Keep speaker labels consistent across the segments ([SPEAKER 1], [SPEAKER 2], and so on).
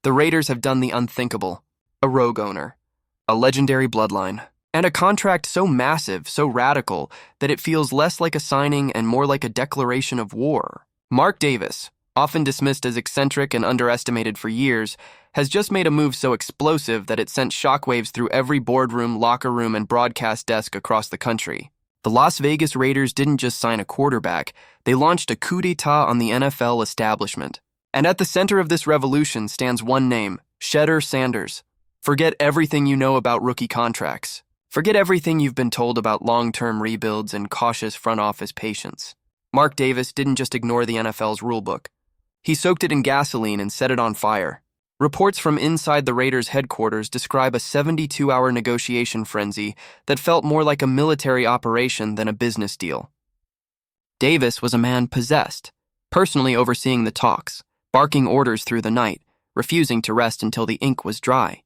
[SPEAKER 1] The Raiders have done the unthinkable. A rogue owner, a legendary bloodline, and a contract so massive, so radical, that it feels less like a signing and more like a declaration of war. Mark Davis, often dismissed as eccentric and underestimated for years, has just made a move so explosive that it sent shockwaves through every boardroom, locker room, and broadcast desk across the country. The Las Vegas Raiders didn't just sign a quarterback, they launched a coup d'etat on the NFL establishment. And at the center of this revolution stands one name, Shedeur Sanders. Forget everything you know about rookie contracts. Forget everything you've been told about long-term rebuilds and cautious front office patience. Mark Davis didn't just ignore the NFL's rulebook. He soaked it in gasoline and set it on fire. Reports from inside the Raiders' headquarters describe a 72-hour negotiation frenzy that felt more like a military operation than a business deal. Davis was a man possessed, personally overseeing the talks, barking orders through the night, refusing to rest until the ink was dry.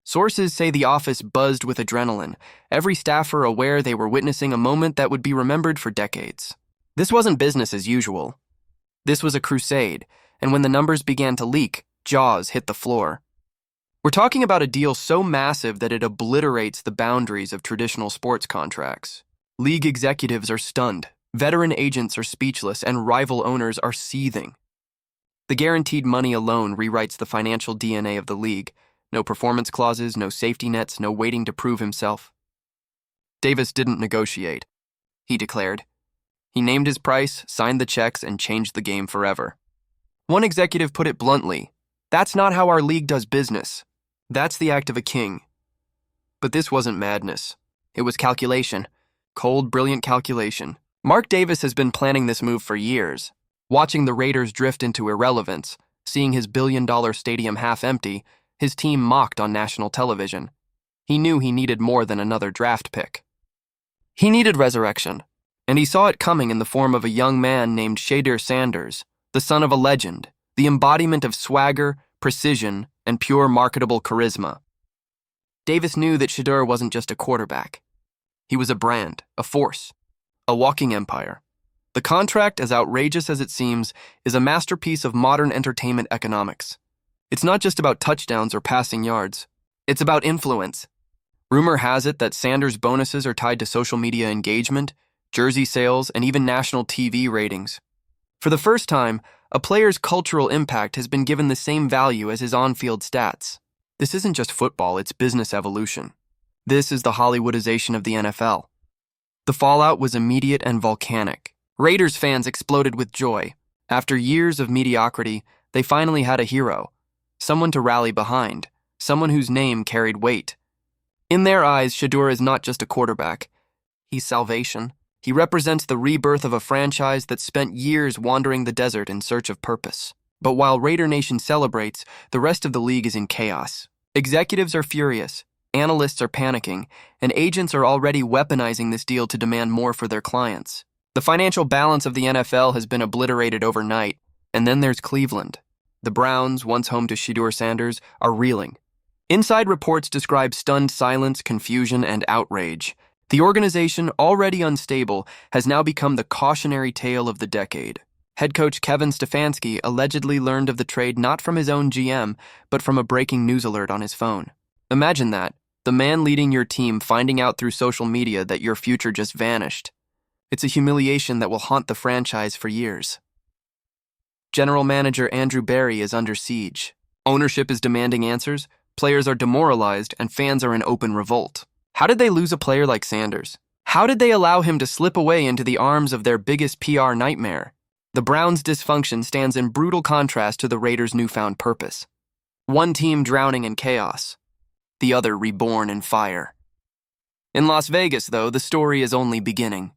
[SPEAKER 1] Sources say the office buzzed with adrenaline, every staffer aware they were witnessing a moment that would be remembered for decades. This wasn't business as usual. This was a crusade, and when the numbers began to leak, jaws hit the floor. We're talking about a deal so massive that it obliterates the boundaries of traditional sports contracts. League executives are stunned, veteran agents are speechless, and rival owners are seething. The guaranteed money alone rewrites the financial DNA of the league. No performance clauses, no safety nets, no waiting to prove himself. Davis didn't negotiate, he declared. He named his price, signed the checks, and changed the game forever. One executive put it bluntly, "That's not how our league does business. That's the act of a king." But this wasn't madness. It was calculation. Cold, brilliant calculation. Mark Davis has been planning this move for years. Watching the Raiders drift into irrelevance, seeing his billion-dollar stadium half empty, his team mocked on national television. He knew he needed more than another draft pick. He needed resurrection, and he saw it coming in the form of a young man named Shedeur Sanders, the son of a legend, the embodiment of swagger, precision, and pure marketable charisma. Davis knew that Shedeur wasn't just a quarterback. He was a brand, a force, a walking empire. The contract, as outrageous as it seems, is a masterpiece of modern entertainment economics. It's not just about touchdowns or passing yards. It's about influence. Rumor has it that Sanders' bonuses are tied to social media engagement, jersey sales, and even national TV ratings. For the first time, a player's cultural impact has been given the same value as his on-field stats. This isn't just football, it's business evolution. This is the Hollywoodization of the NFL. The fallout was immediate and volcanic. Raiders fans exploded with joy. After years of mediocrity, they finally had a hero, someone to rally behind, someone whose name carried weight. In their eyes, Shedeur is not just a quarterback. He's salvation. He represents the rebirth of a franchise that spent years wandering the desert in search of purpose. But while Raider Nation celebrates, the rest of the league is in chaos. Executives are furious, analysts are panicking, and agents are already weaponizing this deal to demand more for their clients. The financial balance of the NFL has been obliterated overnight, and then there's Cleveland. The Browns, once home to Shedeur Sanders, are reeling. Inside reports describe stunned silence, confusion, and outrage. The organization, already unstable, has now become the cautionary tale of the decade. Head coach Kevin Stefanski allegedly learned of the trade not from his own GM, but from a breaking news alert on his phone. Imagine that, the man leading your team finding out through social media that your future just vanished. It's a humiliation that will haunt the franchise for years. General Manager Andrew Berry is under siege. Ownership is demanding answers, players are demoralized, and fans are in open revolt. How did they lose a player like Sanders? How did they allow him to slip away into the arms of their biggest PR nightmare? The Browns' dysfunction stands in brutal contrast to the Raiders' newfound purpose. One team drowning in chaos, the other reborn in fire. In Las Vegas, though, the story is only beginning.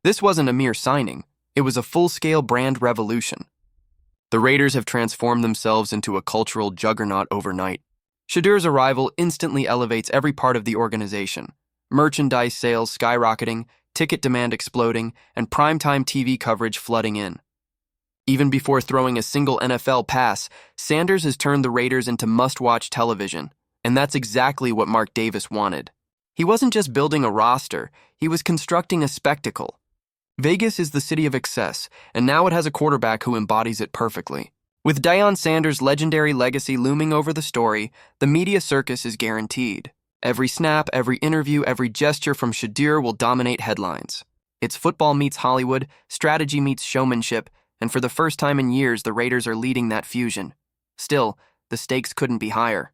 [SPEAKER 1] This wasn't a mere signing, it was a full-scale brand revolution. The Raiders have transformed themselves into a cultural juggernaut overnight. Shedeur's arrival instantly elevates every part of the organization. Merchandise sales skyrocketing, ticket demand exploding, and primetime TV coverage flooding in. Even before throwing a single NFL pass, Sanders has turned the Raiders into must-watch television, and that's exactly what Mark Davis wanted. He wasn't just building a roster, he was constructing a spectacle. Vegas is the city of excess, and now it has a quarterback who embodies it perfectly. With Shedeur Sanders' legendary legacy looming over the story, the media circus is guaranteed. Every snap, every interview, every gesture from Shedeur will dominate headlines. It's football meets Hollywood, strategy meets showmanship, and for the first time in years, the Raiders are leading that fusion. Still, the stakes couldn't be higher.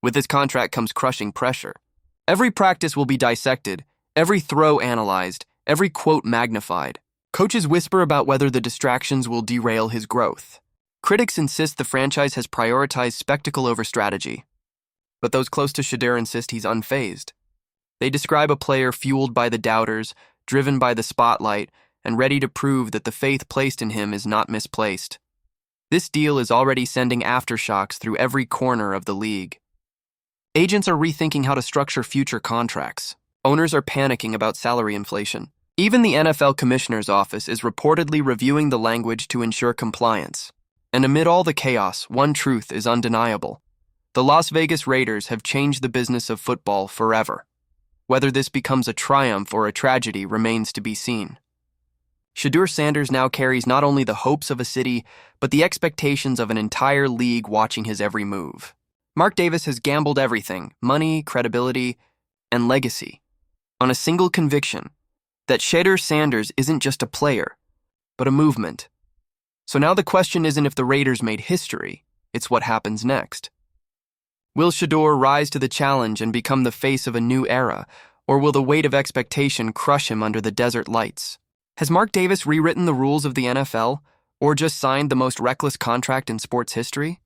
[SPEAKER 1] With this contract comes crushing pressure. Every practice will be dissected, every throw analyzed, every quote magnified. Coaches whisper about whether the distractions will derail his growth. Critics insist the franchise has prioritized spectacle over strategy. But those close to Shedeur insist he's unfazed. They describe a player fueled by the doubters, driven by the spotlight, and ready to prove that the faith placed in him is not misplaced. This deal is already sending aftershocks through every corner of the league. Agents are rethinking how to structure future contracts. Owners are panicking about salary inflation. Even the NFL Commissioner's Office is reportedly reviewing the language to ensure compliance. And amid all the chaos, one truth is undeniable. The Las Vegas Raiders have changed the business of football forever. Whether this becomes a triumph or a tragedy remains to be seen. Shedeur Sanders now carries not only the hopes of a city, but the expectations of an entire league watching his every move. Mark Davis has gambled everything, money, credibility, and legacy, on a single conviction, that Shedeur Sanders isn't just a player, but a movement. So now the question isn't if the Raiders made history, it's what happens next. Will Shedeur rise to the challenge and become the face of a new era, or will the weight of expectation crush him under the desert lights? Has Mark Davis rewritten the rules of the NFL, or just signed the most reckless contract in sports history?